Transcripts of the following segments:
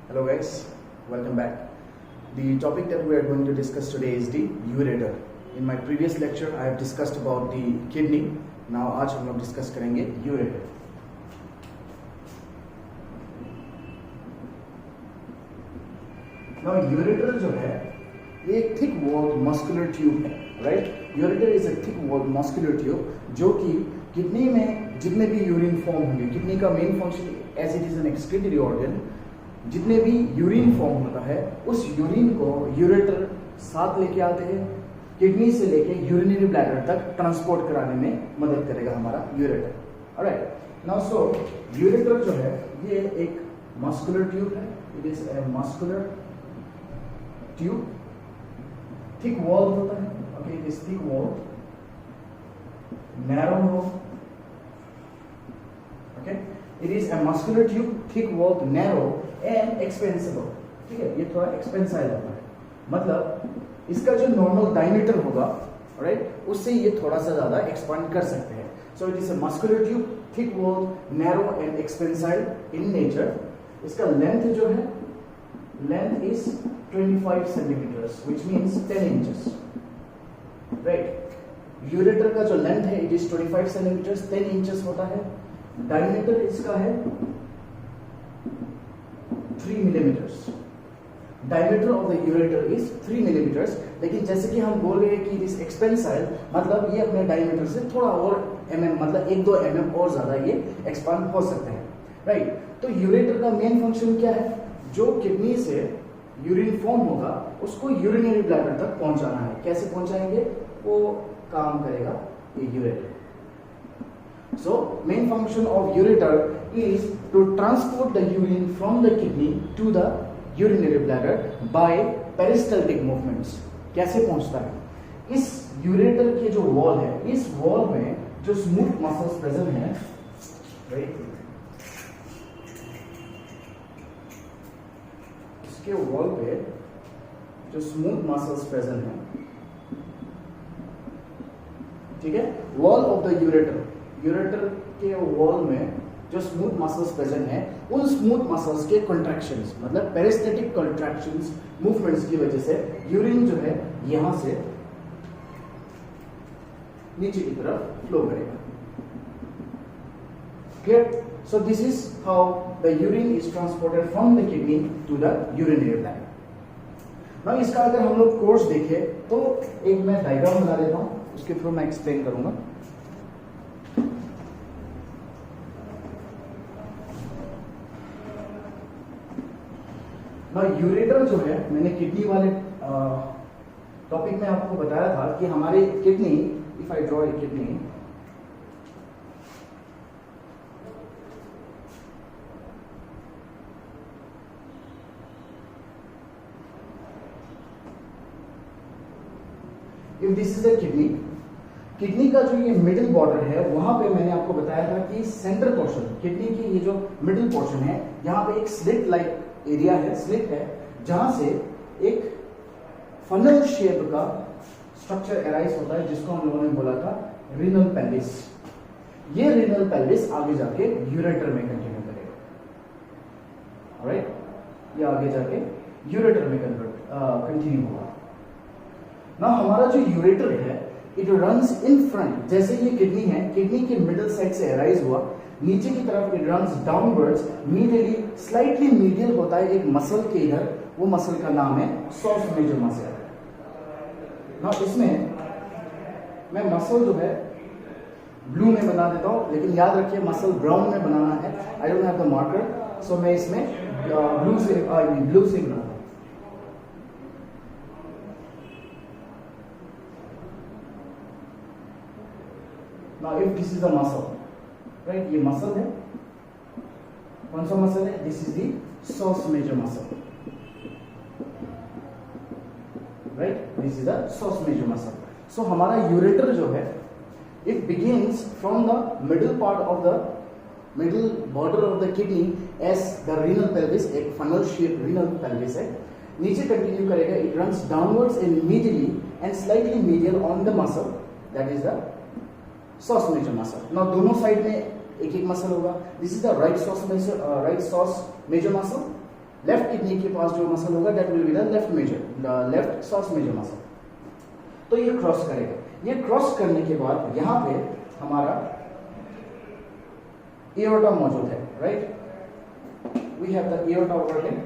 Hello guys, welcome back. The topic that we are going to discuss today is the ureter. In my previous lecture I have discussed about the kidney. Now आज हम लोग discuss करेंगे ureter. Now ureter जो है ये एक thick walled muscular tube है, right? Ureter is a thick walled muscular tube जो कि किडनी में जितने भी यूरिन फॉर्म होंगे, किडनी का main function as it is an excretory organ, जितने भी यूरिन फॉर्म होता है उस यूरिन को यूरेटर साथ लेके आते हैं, किडनी से लेके यूरिनरी ब्लैडर तक ट्रांसपोर्ट कराने में मदद करेगा हमारा ureter. Alright, now so ureter जो है ये एक मस्कुलर ट्यूब है. It is a muscular tube, thick wall होता है. Okay, it is thick wall, narrow wall. Okay, it is a muscular tube, thick wall, narrow and expansible. ठीक है, ये थोड़ा एक्सपेंसाइल होता है, मतलब इसका जो नॉर्मल डायमीटर होगा, राइट, उससे ये थोड़ा सा ज्यादा एक्सपांड कर सकते हैं. So it is a muscular tube, thick wall, narrow and expansile in nature. इसका लेंथ जो है, length is 25 centimetres which means 10 inches, right? Ureter का जो लेंथ है इट इज 25 सेंटीमीटर्स, 10 इंचेस होता है. डायमीटर इसका है 3 millimetres. Diameter of the ureter is 3 millimetres. लेकिन जैसे कि हम बोल रहे हैं कि दिस एक्सपेंसाइल, मतलब ये अपने डायमीटर से थोड़ा और मतलब 1-2 mm और ज्यादा ये एक्सपांड हो सकते हैं, राइट? तो यूरेटर का मेन फंक्शन क्या है? जो किडनी से यूरिन फॉर्म होगा उसको यूरिनरी ब्लैडर तक पहुंचाना है. कैसे पहुंचाएंगे? वो काम करेगा ये ureter. So main function of ureter is to transport the urine from the kidney to the urinary bladder by peristaltic movements. कैसे पहुंचता है? इस यूरेटर के जो वॉल है, इस वॉल में जो स्मूथ मसल्स प्रेजेंट है, राइट, इसके वॉल पे जो स्मूथ मसल्स प्रेजेंट है, ठीक है, wall of the ureter, ureter के वॉल में जो स्मूथ मसल्स प्रेजेंट है, उन स्मूथ मसल्स के कॉन्ट्रैक्शंस, मतलब पेरिस्टेटिक कॉन्ट्रैक्शंस, मूवमेंट्स की वजह से यूरिन जो है यहां से नीचे की तरफ फ्लो करेगा. Clear? So this is how the urine is transported from the kidney to the urinary bladder. Now इसका अगर हम लोग कोर्स देखें तो एक मैं डायग्राम बना देता हूं, उसके थ्रू मैं एक्सप्लेन करूंगा. यूरेटर जो है, मैंने किडनी वाले टॉपिक में आपको बताया था कि हमारे kidney, if I draw a kidney, if this is a kidney, kidney का जो ये मिडिल बॉर्डर है वहां पे मैंने आपको बताया था कि सेंटर पोर्शन, किडनी की ये जो मिडिल पोर्शन है, यहाँ पे एक स्लिट लाइक एरिया है, स्लिट है, जहां से एक फनल शेप का स्ट्रक्चर एराइज होता है जिसको हम लोगों ने बोला था रीनल पेल्विस. ये रीनल पेल्विस आगे जाके यूरेटर में कंटिन्यू करेगा, ऑलराइट? ये आगे जाके यूरेटर में कंटिन्यू होगा. ना हमारा जो यूरेटर है इट रन्स इन फ्रंट. जैसे ये किडनी है, किडनी के मिडिल साइड से एराइज हुआ, नीचे की तरफ it runs downwards, medially, slightly medial होता है एक मसल के इधर, वो मसल का नाम है सॉस मेजर मसल. ना इसमें मैं मसल जो है ब्लू में बना देता हूं, लेकिन याद रखिए मसल ब्राउन में बनाना है. I don't have the marker, so मैं इसमें ब्लू से बनाता हूं. Now if this is the muscle, right, ये मसल है, कौन सा मसल है? This is the psoas major muscle, right? This is the psoas major muscle. So हमारा यूरेटर जो है it begins from the middle part of the middle border of the kidney as the renal pelvis, एक funnel shape renal pelvis है, नीचे continue करेगा. It runs downwards and medially and slightly medial on the muscle, that is the psoas major muscle. Now दोनों side में एक एक muscle होगा. This is the right psoas major muscle, left kidney के पास जो मसल होगा that will be the left psoas major muscle. तो ये क्रॉस करेगा, ये क्रॉस करने के बाद यहां पे हमारा एओर्टा मौजूद है, right. We have the aorta over here,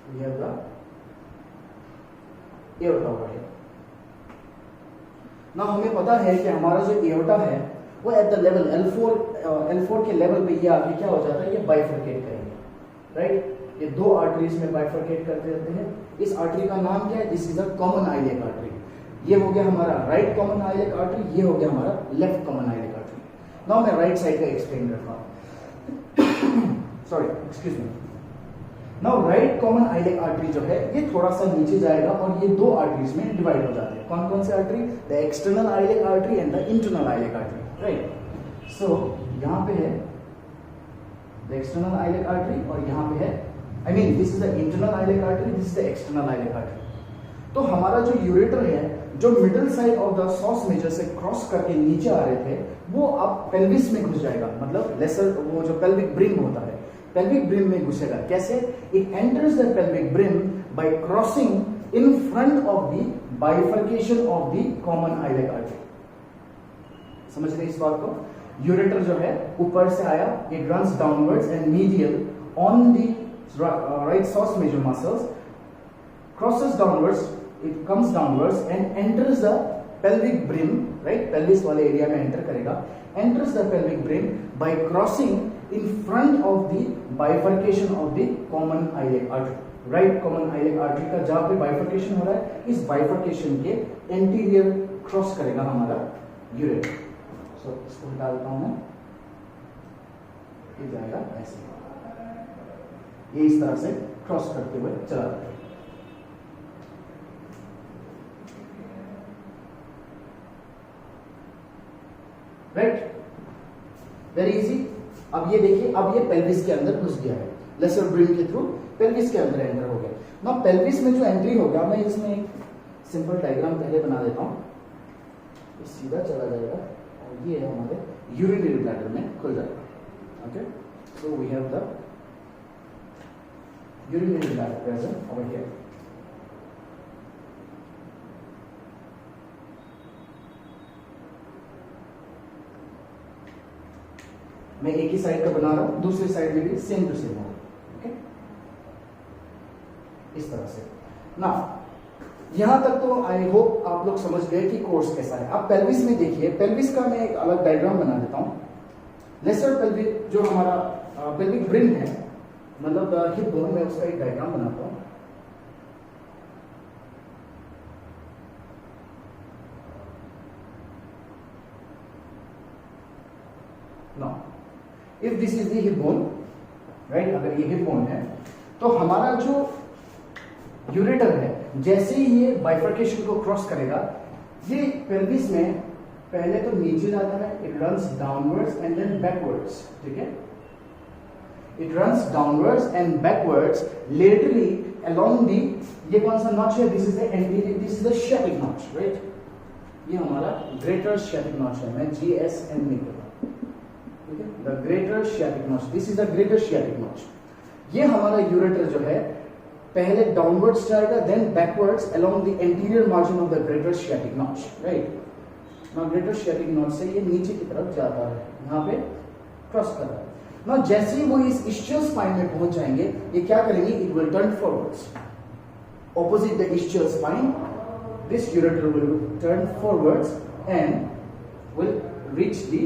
we have the aorta over here. ना हमें पता है कि हमारा जो एओर्टा है वो एट द लेवल L4 के लेवल पे ये आगे क्या हो जाता है, ये बाइफरकेट करेंगे, राइट। ये दो आर्टरीज में बाइफरकेट करते रहते हैं। इस आर्टरी का नाम क्या है, this is a common iliac artery. ये हो गया हमारा राइट कॉमन आइलियक आर्टरी, ये हो गया हमारा left common iliac artery. Now मैं राइट साइड का एक्सप्लेन करता हूं, sorry excuse me. Now right common iliac artery जो है ये थोड़ा सा नीचे जाएगा और ये दो आर्टरीज में डिवाइड हो जाते हैं। कौन कौन से artery, the external iliac artery and the internal iliac artery, right. So यहां पे है द एक्सटर्नल आइलियक आर्टरी और यहां पे है, I mean this is the internal iliac artery, this is the external iliac artery. तो हमारा जो यूरेटर है जो middle side of the psoas major से क्रॉस करके नीचे आ रहे थे वो अब पेल्विस में घुस जाएगा, मतलब लेसर वो जो पेल्विक ब्रिम होता है पेल्विक ब्रिम में घुसेगा। कैसे, it enters the pelvic brim bye crossing in front of the bifurcation of the common iliac artery. समझ रहे इस बात को, यूरेटर जो है ऊपर से आया, it runs downwards and medial on the right sauce major muscles, crosses downwards, it comes downwards and enters the pelvic brim, right, pelvis वाले एरिया में एंटर करेगा, enters the pelvic brim by crossing in front of the bifurcation of the common iliac artery, right common iliac artery का जहां पे bifurcation हो रहा है इस bifurcation के anterior cross करेगा हमारा यूरेटर। so इसको डालता हूं मैं, ये जाएगा ऐसे, ये इस तरह से क्रॉस करते हुए चला जाता है, राइट, वेरी इजी। अब ये देखिए, अब ये पेल्विस के अंदर घुस गया है, लेसर ब्रिम के थ्रू पेल्विस के अंदर एंटर हो गया। ना पेल्विस में जो एंट्री होगा, मैं इसमें एक सिंपल डायग्राम पहले बना देता हूं, ये सीधा चला जाएगा और ये हमारे यूरिनरी ब्लैडर में खुल जाएगा। Okay, so we have the urinary bladder present over here. मैं एक ही साइड का बना रहा हूं, दूसरी साइड में भी सेम टू सेम होगा, ओके, इस तरह से। ना यहां तक तो आई होप आप लोग समझ गए कि कोर्स कैसा है। अब पेल्विस में देखिए, पेल्विस का मैं एक अलग डायग्राम बना देता हूं। लेसर पेल्विक जो हमारा पेल्विक ब्रिम है, मतलब हिप बोन में, उसका एक डायग्राम बनाता हूं। Now if this is the hip bone, right, अगर ये हिप बोन है तो हमारा जो यूरेटर है जैसे ही ये बाइफर्केशन को क्रॉस करेगा, ये पेल्विस में पहले तो नीचे जाता है, it runs downwards and then backwards, ठीक है, it runs downwards and backwards laterally along the, ये कौन सा नॉच है, this is the anterior, this is the sciatic notch, right, ये हमारा greater sciatic notch है, मैं GSN नहीं करता, ठीक है, the greater sciatic notch, this is the greater sciatic notch। ये हमारा यूरेटर जो है पहले डाउनवर्ड्स जाएगा, then backwards along the anterior margin of the greater sciatic notch, right। now greater sciatic notch से ये नीचे की तरफ जाता है, यहाँ पे क्रॉस कर रहा है। ना जैसे ही वो इस ischial spine में पहुंच जाएंगे, ये क्या करेंगे, it will turn forwards opposite the ischial spine, this ureter will turn forwards and will reach the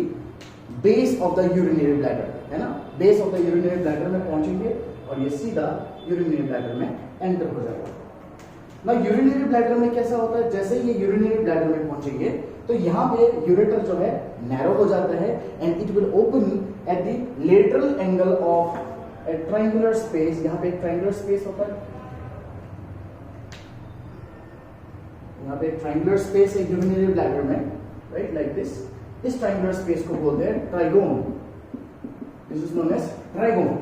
base of the urinary bladder, है ना, base of the urinary bladder में पहुंचेंगे और ये सीधा urinary bladder में एंटर हो जाएगा। ना यूरिनरी ब्लैडर में कैसा होता है, जैसे ये यूरिनरी ब्लैडर में पहुंचेंगे तो यहाँ पे यूरेटर जो है नैरो हो जाता है and it will open at the lateral angle of A triangular space. यहाँ पे एक ट्रायंगुलर स्पेस होता है, यहाँ पे एक ट्रायंगुलर स्पेस है यूरिनरी ब्लैडर में, राइट, लाइक दिस। इस ट्रायंगुलर स्पेस को बोलते हैं trigone, this is known as trigone.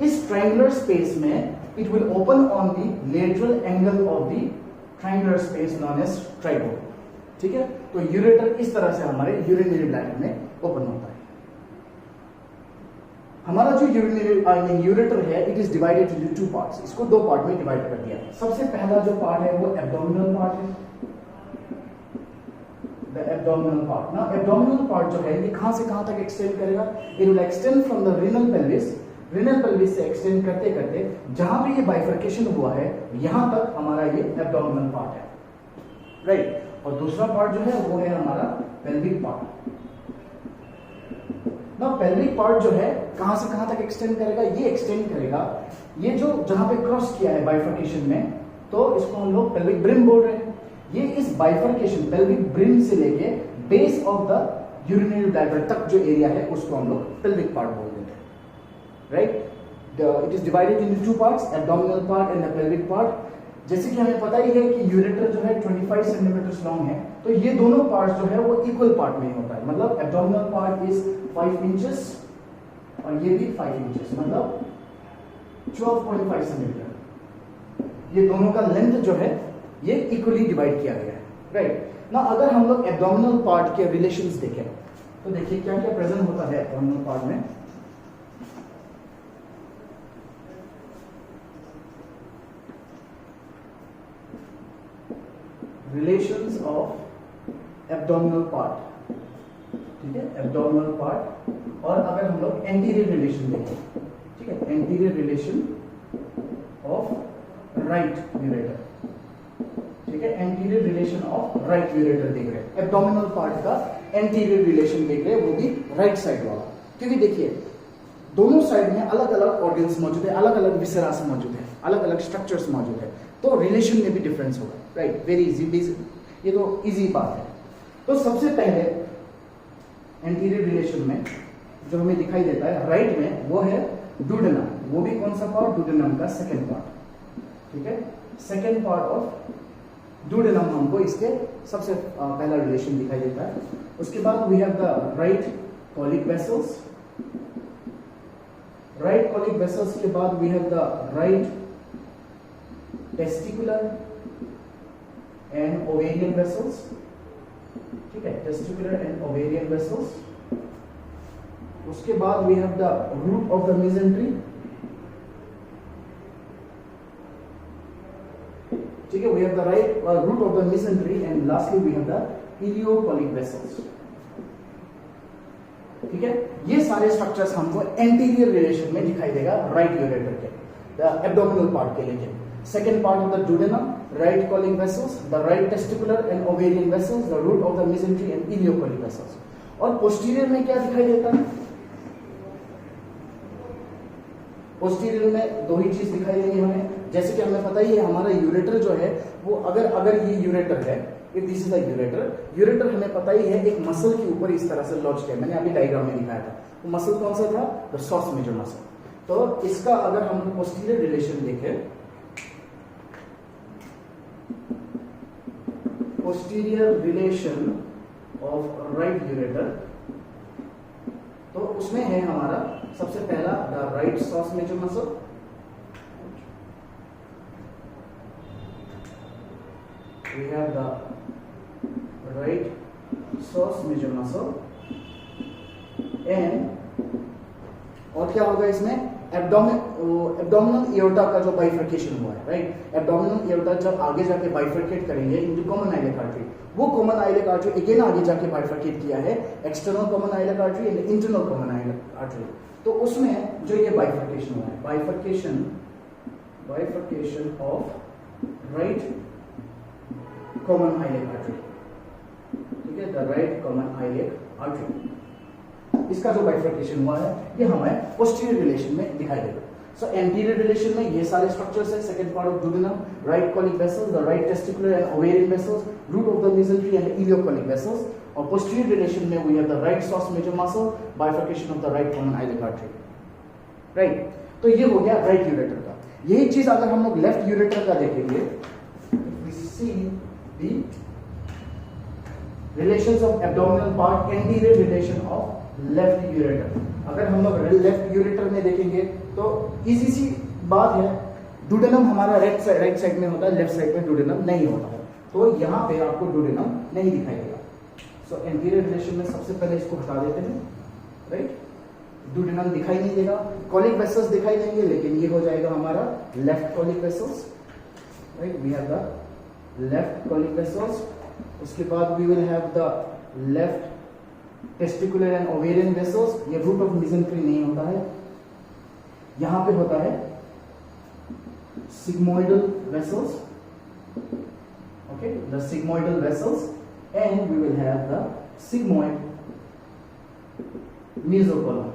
इस ट्रायंगुलर स्पेस में it will open on the lateral angle of the triangular space known as trigone, ठीक है। तो यूरेटर इस तरह से हमारे यूरिनरी ब्लैडर में ओपन होता है। हमारा जो यूरेटर है it is divided into two parts, इसको दो पार्ट में डिवाइड कर दिया। सबसे पहला जो पार्ट है वो एब्डोमिनल पार्ट है, द एब्डोमिनल पार्ट ना। एब्डोमिनल पार्ट जो है ये कहां से कहां तक एक्सटेंड करेगा, it will extend from the renal pelvis, renal pelvis से एक्सटेंड करते करते जहां पे ये बाइफर्केशन हुआ है यहां तक हमारा ये एब्डोमिनल पार्ट है, राइट। और दूसरा पार्ट जो है वो है हमारा पेल्विक पार्ट ना। पेल्विक पार्ट जो है कहां से कहां तक एक्सटेंड करेगा, ये एक्सटेंड करेगा ये जो जहां पे क्रॉस किया है बाइफर्केशन में, तो इसको हम लोग पेल्विक ब्रिम बोल रहे हैं। ये इस बाइफर्केशन पेल्विक ब्रिम से लेके base of the urinary bladder तक जो एरिया है उसको हम लोग पेल्विक पार्ट बोल देते हैं, right. It is divided into two parts, abdominal part and the pelvic part. जैसे कि हमें पता ही है कि यूरेटर जो है 25 सेंटीमीटर लॉन्ग है, तो ये दोनों पार्ट्स जो है वो इक्वल पार्ट में होता है, मतलब एब्डोमिनल पार्ट इज 5 इंचेस और ये भी 5 इंचेस, मतलब 12.5 सेंटीमीटर। ये दोनों का लेंथ जो है ये इक्वली डिवाइड किया गया है, राइट ना। अगर हम लोग एब्डोमिनल पार्ट के रिलेशंस देखें तो देखिए क्या क्या प्रेजेंट होता है एब्डोमिनल पार्ट में। रिलेशंस ऑफ एब्डोमिनल पार्ट, ठीक है, एब्डोमिनल पार्ट। और अगर हम लोग एंटीरियर रिलेशन देखें, ठीक है, anterior relation of right ureter, ठीक है, anterior relation of right ureter देख रहे हैं, एब्डोमिनल पार्ट का एंटीरियर रिलेशन देख रहे हैं, वो भी राइट साइड वाला। क्योंकि देखिए दोनों साइड में अलग अलग ऑर्गन्स मौजूद है, अलग अलग विसेरास मौजूद है, अलग अलग स्ट्रक्चर्स मौजूद है, तो रिलेशन में भी डिफरेंस होगा, राइट। वेरी इजी, ये तो इजी बात है। तो सबसे पहले एंटीरियर रिलेशन में जो हमें दिखाई देता है राइट में वो है डुडेनम, वो भी कौन सा पार्ट, डुडेनम का सेकंड पार्ट, ठीक है, सेकंड पार्ट ऑफ डुडेनम हमको इसके सबसे पहला रिलेशन दिखाई देता है। उसके बाद we have the right colic vessels, right colic vessels के बाद we have the right testicular and ovarian vessels, ठीक है, टेस्टिकुलर एंड ओवेरियन वेसल्स। उसके बाद we have the root of the mesentery, ठीक है, we have the right root of the mesentery and lastly we have the ileocolic vessels, ठीक है। ये सारे स्ट्रक्चर्स हमको एंटीरियर रिलेशन में दिखाई देगा राइट यूरेटर के, द एब्डोमिनल पार्ट के लिए। Second part of the duodenum, right colic vessels, the right testicular and ovarian vessels, the root of the mesentery and ileocolic vessels. और पोस्टीरियर में क्या दिखाई देता है, पोस्टीरियर में दो ही चीज दिखाई देंगी हमें। जैसे कि हमें पता ही है हमारा यूरेटर जो है वो अगर ये यूरेटर है, if this is the ureter, ureter हमें पता ही है एक मसल के ऊपर इस तरह से लॉन्च किया, मैंने अभी डायग्राम में दिखाया था। वो मसल कौन सा था, द सॉस मेजर मसल। तो इसका अगर हम पोस्टीरियर रिलेशन देखें, posterior relation of right ureter, तो उसमें है हमारा सबसे पहला the right psoas major muscle, we have the right source major muscle and और क्या होगा इसमें एब्डोमिनल एओर्टा का जो बाइफर्केशन हुआ है, राइट। एब्डोमिनल एओर्टा जब आगे जाके बाइफर्केट करेंगे इनटू कॉमन आइलिक आर्टरी, वो कॉमन आइलिक आर्टरी अगेन आगे जाके बाइफर्केट किया है external common iliac artery and internal common iliac artery. तो उसमें जो ये बाइफर्केशन हुआ है, bifurcation of right common iliac artery, ठीक है, the right common iliac artery, इसका जो बाइफर्केशन हुआ है ये हमें पोस्टीरियर रिलेशन में दिखाई देगा। सो एंटीरियर रिलेशन में ये सारे स्ट्रक्चर्स है, second part of duodenum, right colic vessels, the right testicular and ovarian vessels, root of the mesentery and ileocolic vessels. और पोस्टीरियर रिलेशन में we have the right psoas major muscle, bifurcation of the right common iliac artery, right. तो ये हो गया right ureter का। यही चीज अगर हम लोग लेफ्ट यूरेटर का देखेंगे, we see the relations of abdominal part, anterior relation of left ureter. अगर हम लोग लेफ्ट यूरेटर में देखेंगे तो इजी सी बात है, डुडेनम हमारा राइट साइड में होता है, लेफ्ट साइड में डुडेनम नहीं होता है, तो यहाँ पे आपको डुडेनम नहीं दिखाई देगा। सो एंटीरियर रिलेशन में सबसे पहले इसको हटा देते हैं, राइट। ड्यूडेनम दिखाई नहीं देगा, कॉलिक वेसल्स दिखाई देंगे, लेकिन ये हो जाएगा हमारा left colic vessels, right, we have the left colic vessels. उसके बाद we will have the left testicular and ovarian vessels, ये रूट ऑफ मेसेंट्री नहीं होता है, यहां पे होता है sigmoidal vessels, okay, the sigmoidal vessels, and we will have the sigmoid mesocolon.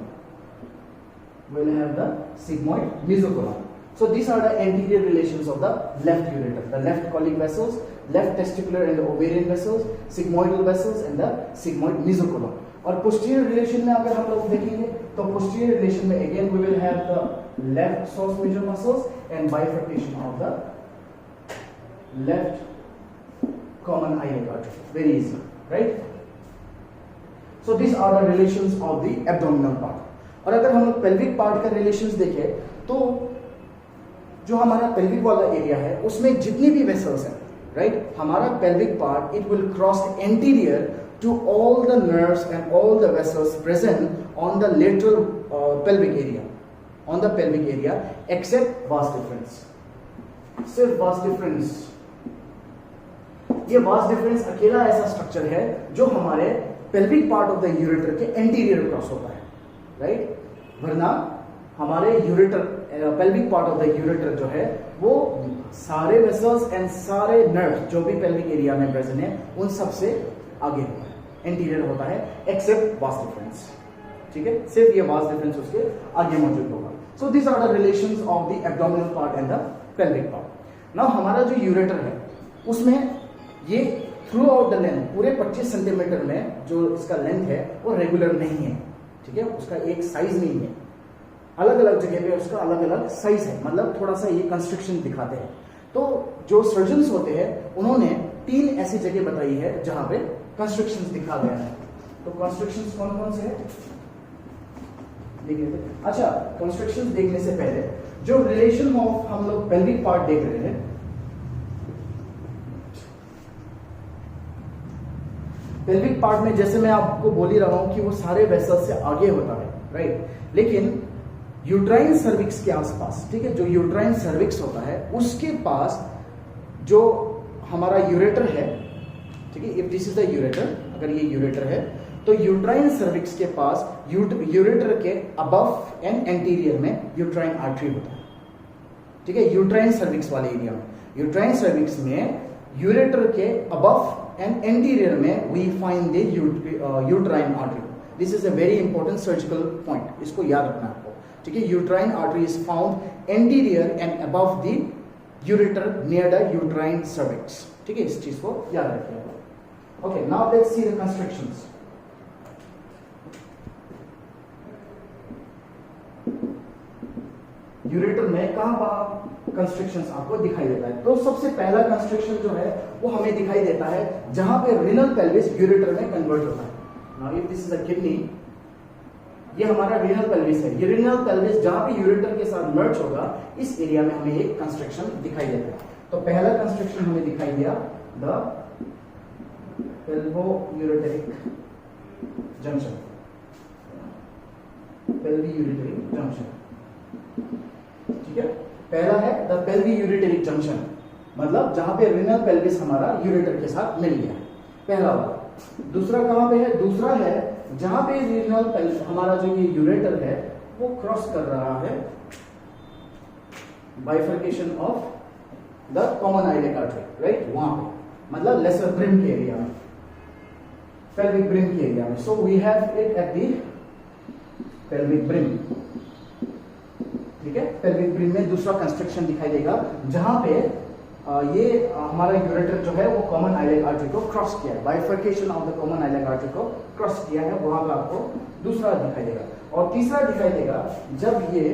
We will have the sigmoid mesocolon. So these are the anterior relations of the left ureter: the left colic vessels, left testicular and ovarian vessels, sigmoidal vessels, and the sigmoid mesocolon. और posterior relation में अगर हम लोग देखेंगे तो posterior relation में again we will have the left source major muscles and bifurcation of the left common iliac artery. Very easy, right? So these are the relations of the abdominal part. और अगर हम लोग pelvic part का relations देखें तो जो हमारा pelvic वाला एरिया है उसमें जितनी भी vessels हैं, right? हमारा pelvic part it will cross anterior to all the nerves and all the vessels present on the lateral pelvic area, on the pelvic area, except vas deferens. सिर्फ vas deferens, ये vas deferens अकेला ऐसा structure है जो हमारे pelvic part of the ureter के anterior cross होता है, right? वरना हमारे ureter pelvic part of the ureter जो है वो सारे vessels and सारे nerves जो भी pelvic area में present है उन सबसे आगे होता है, एंटीरियर होता है, एक्सेप्ट वास डिफरेंस, ठीक है, सिर्फ ये वास डिफरेंस उसके आगे मौजूद होगा। So this are the relations of the abdominal part and the pelvic part. Now हमारा जो यूरेटर है उसमें ये थ्रू आउट द लेंथ पूरे 25 सेंटीमीटर में जो इसका लेंथ है वो रेगुलर नहीं है, ठीक है, उसका एक साइज नहीं है, अलग अलग जगह पे उसका अलग अलग साइज है, मतलब थोड़ा सा ये कंस्ट्रक्शन दिखाते हैं। तो जो सर्जन्स होते हैं उन्होंने 3 ऐसी जगह बताई है जहां पे कंस्ट्रक्शंस दिखा गया है। तो कंस्ट्रक्शंस कौन कौन से हैं देखिए। अच्छा, कंस्ट्रक्शंस देखने से पहले जो रिलेशन ऑफ हम लोग पेल्विक पार्ट देख रहे हैं, पेल्विक पार्ट में जैसे मैं आपको बोल ही रहा हूं कि वो सारे वेसल्स से आगे होता है, राइट, लेकिन यूट्राइन सर्विक्स के आसपास, ठीक है, जो यूट्राइन सर्विक्स होता है उसके पास जो हमारा यूरेटर है, ठीक है, if this is the ureter, अगर ये यूरेटर है तो यूट्राइन सर्विक्स के पास यूरेटर के अबव एंड एंटीरियर में यूट्राइन आर्टरी होता है, ठीक है, यूट्राइन सर्विक्स वाले एरिया में, यूट्राइन सर्विक्स में यूरेटर के अबव एंड एंटीरियर में we find the uterine artery. This is a very important surgical point, इसको याद रखना आपको, ठीक है, uterine artery is found anterior and above the ureter near the uterine cervix, ठीक है, इस चीज को याद रखिएगा। Okay, now let's see the constructions. Ureter में कहां कंस्ट्रक्शंस आपको दिखाई देता है? तो सबसे पहला कंस्ट्रक्शन जो है वो हमें दिखाई देता है जहां पे रीनल पेल्विस यूरेटर में कन्वर्ट होता है। Now if this is a kidney, ये हमारा रीनल पेल्विस है, ये रीनल पेल्विस जहां पे यूरेटर के साथ मर्ज होगा इस एरिया में हमें एक कंस्ट्रक्शन दिखाई देता है। तो पहला कंस्ट्रक्शन हमें दिखाई दिया the pelvo-ureteric junction, pelvi-ureteric junction, ठीक है, पहला है द pelvi-ureteric junction, मतलब जहां पे रीनल पेल्विस हमारा यूरेटर के साथ मिल गया, पहला वाला। दूसरा कहां पे है? दूसरा है जहां पे रीनल पेल्विस हमारा जो ये यूरेटर है वो क्रॉस कर रहा है bifurcation of the common iliac artery, right, वहां पे, मतलब लेसर ब्रिम के एरिया में, pelvic brim के एरिया में। So we have it at the pelvic brim, ठीक है, pelvic brim में दूसरा कंस्ट्रक्शन दिखाई देगा जहां पे ये हमारा यूरेटर जो है वो कॉमन आइलिक आर्टरी को क्रॉस किया है, bifurcation of the common iliac artery को क्रॉस किया है, वहां पे आपको दूसरा दिखाई देगा। और तीसरा दिखाई देगा जब ये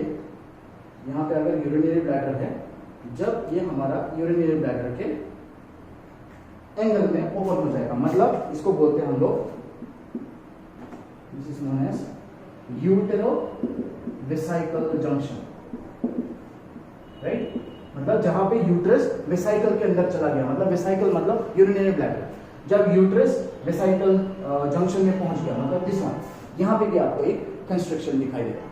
यहाँ पे अगर यूरिनरी ब्लैडर है, जब ये हमारा यूरिनरी ब्लैडर के एंगल में ओपन हो जाएगा, मतलब इसको बोलते हैं हम लोग, this is known as uretero vesical junction, right, मतलब जहां पे यूट्रस वेसाइकल के अंदर चला गया, मतलब वेसाइकल मतलब यूरिनरी ब्लैडर, जब यूट्रस वेसाइकल जंक्शन में पहुंच गया, मतलब दिस वन, यहां पे भी आपको एक कंस्ट्रक्शन दिखाई देता है,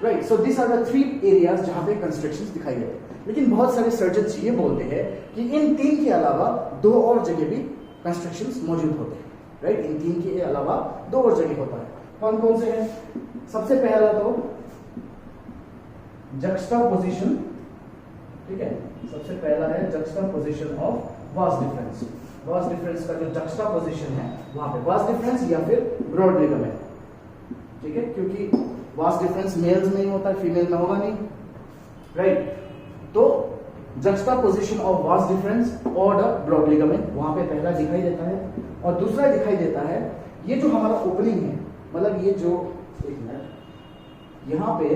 right. So this are the 3 areas जहां पे कंस्ट्रक्शंस दिखाई देते हैं। लेकिन बहुत सारे सर्जन्स ये बोलते हैं कि इन 3 के अलावा 2 और जगह भी कंस्ट्रक्शंस मौजूद होते हैं, राइट। इन 3 के अलावा 2 और जगह होता है। कौन कौन से हैं? सबसे पहला तो जक्सटापोजिशन, ठीक है। सबसे पहला है juxtaposition of vas deferens. Vas deferens का जो जक्सटापोजिशन है वहां पे वास डिफरेंस या फिर ब्रॉड लिगामेंट, ठीक है, क्योंकि वास डिफरेंस मेल्स में ही होता है, फीमेल में होगा नहीं, राइट। तो जक्सटापोजिशन ऑफ वास डिफरेंस और द ब्रॉड लिगामेंट वहां पे पहला दिखाई देता है। और दूसरा दिखाई देता है ये जो हमारा ओपनिंग है, मतलब ये जो, एक मिनट, यहाँ पे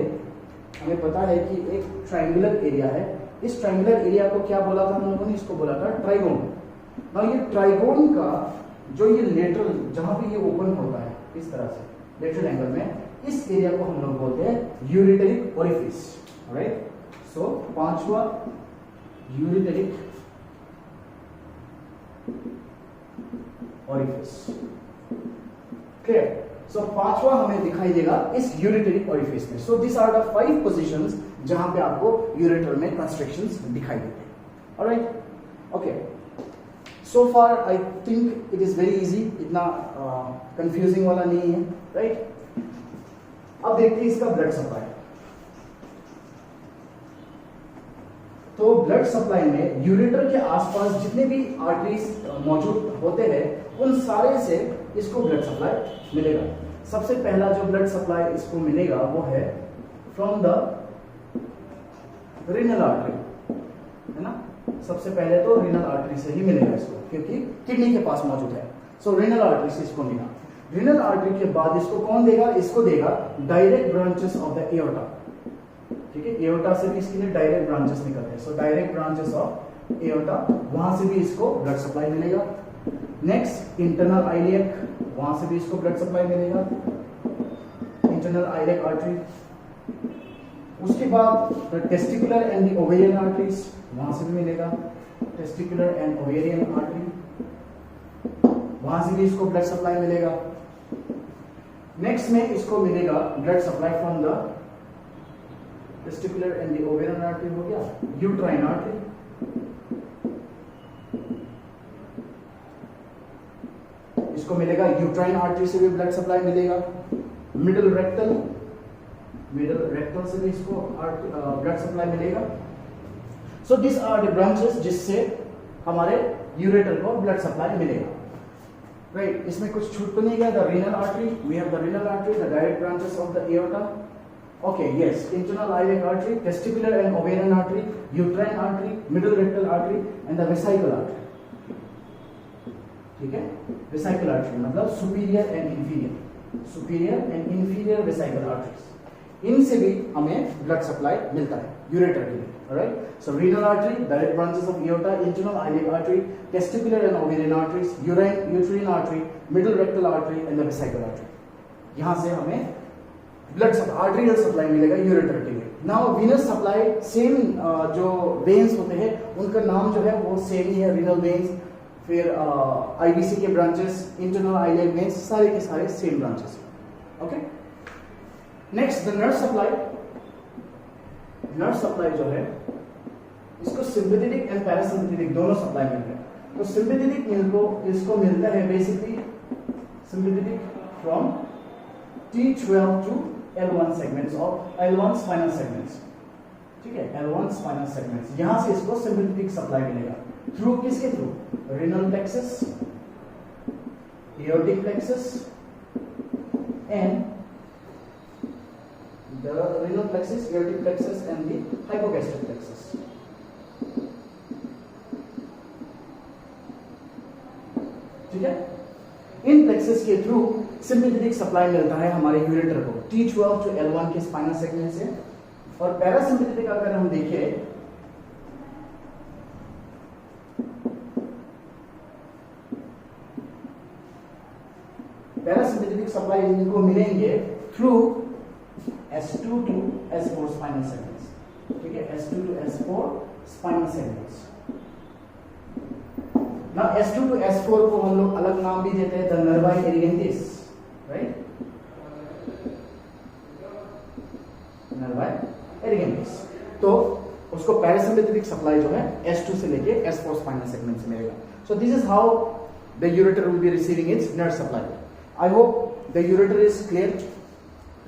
हमें पता है कि एक ट्रायंगुलर एरिया है। इस ट्रायंगुलर एरिया को क्या बोला था हम लोगों ने? इसको बोला था ट्राइगोन। ना ये ट्राइगोन का जो ये लेटरल, जहां पे ये ओपन होता है इस तरह से लेटरल एंगल में, इस एरिया को हम लोग बोलते हैं यूरिटेरिक ओरिफिस, राइट। सो 5वां यूरिटेरिक ओरिफिस, क्लियर। सो 5वां हमें दिखाई देगा इस यूरिटेरिक ओरिफिस में। So this are the 5 positions जहां पे आपको यूरेटर में कंस्ट्रक्शंस दिखाई देते हैं, alright, okay. So far I think it is very easy, इतना कंफ्यूजिंग वाला नहीं है, राइट। अब देखते हैं इसका ब्लड सप्लाई। तो ब्लड सप्लाई में यूरेटर के आसपास जितने भी आर्टरीज मौजूद होते हैं उन सारे से इसको ब्लड सप्लाई मिलेगा। सबसे पहला जो ब्लड सप्लाई इसको मिलेगा वो है फ्रॉम द रीनल आर्टरी, है ना। सबसे पहले तो रीनल आर्टरी से ही मिलेगा इसको, क्योंकि किडनी के पास मौजूद है। सो रीनल आर्टरी से इसको मिला। रीनल आर्टरी के बाद इसको कौन देगा? इसको देगा direct branches of the aorta, ठीक है। एओर्टा से भी इसके लिए डायरेक्ट ब्रांचेस निकलते हैं। So direct branches of aorta, वहां से भी इसको ब्लड सप्लाई मिलेगा। नेक्स्ट इंटरनल आइलियक, वहां से भी इसको ब्लड सप्लाई मिलेगा, इंटरनल आइलियक आर्टरी। उसके बाद testicular and the ovarian arteries, वहां से भी मिलेगा, टेस्टिकुलर एंड ओवेरियन आर्टरी, वहां से भी इसको ब्लड सप्लाई मिलेगा। नेक्स्ट में इसको मिलेगा blood supply from the testicular and the ovarian artery, हो गया यूट्राइन आर्टरी। इसको मिलेगा यूट्राइन आर्टरी से भी ब्लड सप्लाई मिलेगा। मिडल रेक्टल से भी इसको ब्लड सप्लाई मिलेगा। So this are the branches जिससे हमारे यूरेटर को ब्लड सप्लाई मिलेगा, राइट। इसमें कुछ छूट तो नहीं गया? The renal artery, we have the renal artery, the direct branches of the aorta, okay, yes, internal iliac artery, testicular and ovarian artery, uterine artery, middle rectal artery and the vesical artery, ठीक है। Vesical artery मतलब superior and inferior vesical arteries, इनसे भी हमें blood supply मिलता है ureter के लिए, alright. So renal artery, direct branches of aorta, internal iliac artery, testicular and ovarian arteries, uterine artery, middle rectal artery and the vesical artery. यहां से हमें ब्लड आर्टरियल सप्लाई मिलेगा यूरेटर के लिए। नाउ वीनस सप्लाई, सेम जो veins होते हैं उनका नाम जो है वो सेम ही है, रीनल वेन्स, फिर आईवीसी के ब्रांचेस, इंटरनल आइलियक वेन्स, सारे के सारे same branches, okay. Next the nerve supply. Nerve supply जो है इसको सिंपैथेटिक एंड पैरासिम्पैथेटिक दोनों सप्लाई मिलते हैं। तो सिंपैथेटिक इसको मिलता है basically sympathetic from T12 to L1 segments और L1 स्पाइनल सेगमेंट्स, ठीक है, L1 स्पाइनल सेगमेंट्स, यहां से इसको सिंपैथेटिक सप्लाई मिलेगा। थ्रू किसके through? Renal plexus, aortic plexus and the renal plexus, aortic plexus and the hypogastric plexus, ठीक है। इन प्लेक्सस के थ्रू सिंपैथेटिक सप्लाई मिलता है हमारे यूरेटर को T12 टू L1 के स्पाइनल सेगमेंट से। और पैरासिम्पैथेटिक अगर हम देखें पैरासिम्पैथेटिक सप्लाई इनको मिलेंगे through S2 to S4 spinal segments, ठीक है, S2 to S4 spinal segments. ना S2 to S4 को हम लोग अलग नाम भी देते हैं, द नर्वाई एरिगेंटिस, राइट। उसको पैरासिम्पेथेटिक सप्लाई जो है S2 से लेके S4 स्पाइनल सेगमेंट से मिलेगा. So this is how the ureter will be receiving it's nerve supply. I hope the ureter is clear.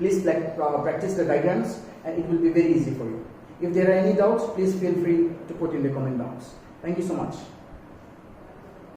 Please practice the diagrams and it will be very easy for you. If there are any doubts, please feel free to put in the comment box. Thank you so much.